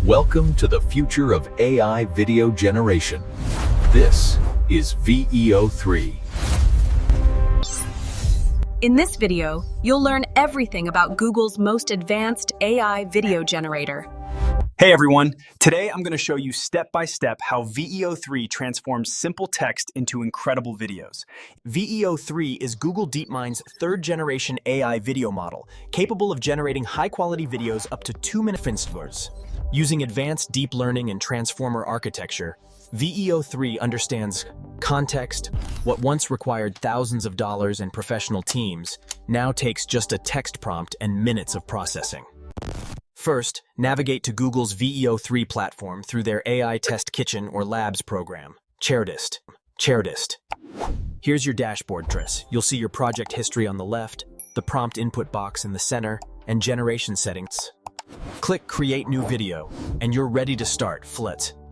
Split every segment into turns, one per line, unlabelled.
Welcome to the future of AI video generation. This is VEO 3.
In this video, you'll learn everything about Google's most advanced AI video generator.
Hey everyone, today I'm going to show you step by step how VEO 3 transforms simple text into incredible videos. VEO 3 is Google DeepMind's third generation AI video model, capable of generating high quality videos up to 2 minutes. Using advanced deep learning and transformer architecture, VEO 3 understands context. What once required thousands of dollars and professional teams now takes just a text prompt and minutes of processing. First, navigate to Google's VEO 3 platform through their AI Test Kitchen or Labs program. Chairdist. Here's your dashboard address. You'll see your project history on the left, the prompt input box in the center, and generation settings. Click Create New Video, and you're ready to start.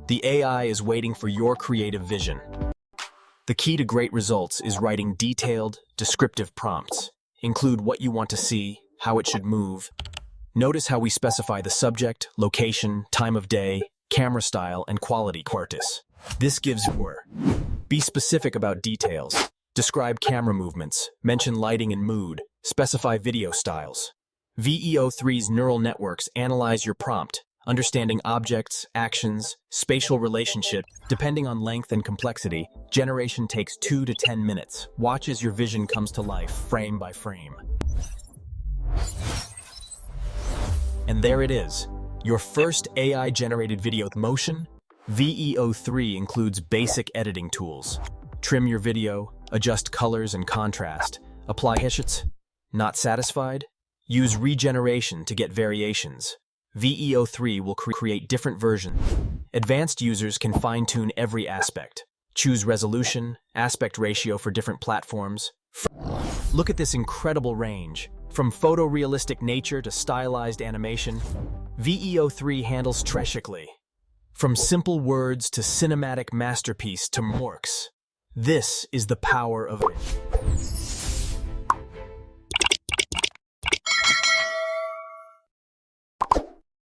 The AI is waiting for your creative vision. The key to great results is writing detailed, descriptive prompts. Include what you want to see, how it should move. Notice how we specify the subject, location, time of day, camera style, and quality. This gives Be specific about details. Describe camera movements, mention lighting and mood, specify video styles. VEO 3's neural networks analyze your prompt, understanding objects, actions, spatial relationships. Depending on length and complexity, generation takes 2 to 10 minutes. Watch as your vision comes to life, frame by frame. And there it is, your first AI-generated video with motion. VEO 3 includes basic editing tools. Trim your video, adjust colors and contrast, apply hashets. Not satisfied? Use regeneration to get variations. VEO 3 will create different versions. Advanced users can fine-tune every aspect. Choose resolution, aspect ratio for different platforms. Look at this incredible range. From photorealistic nature to stylized animation, VEO 3 handles tragically. From simple words to cinematic masterpiece to morks. This is the power of it.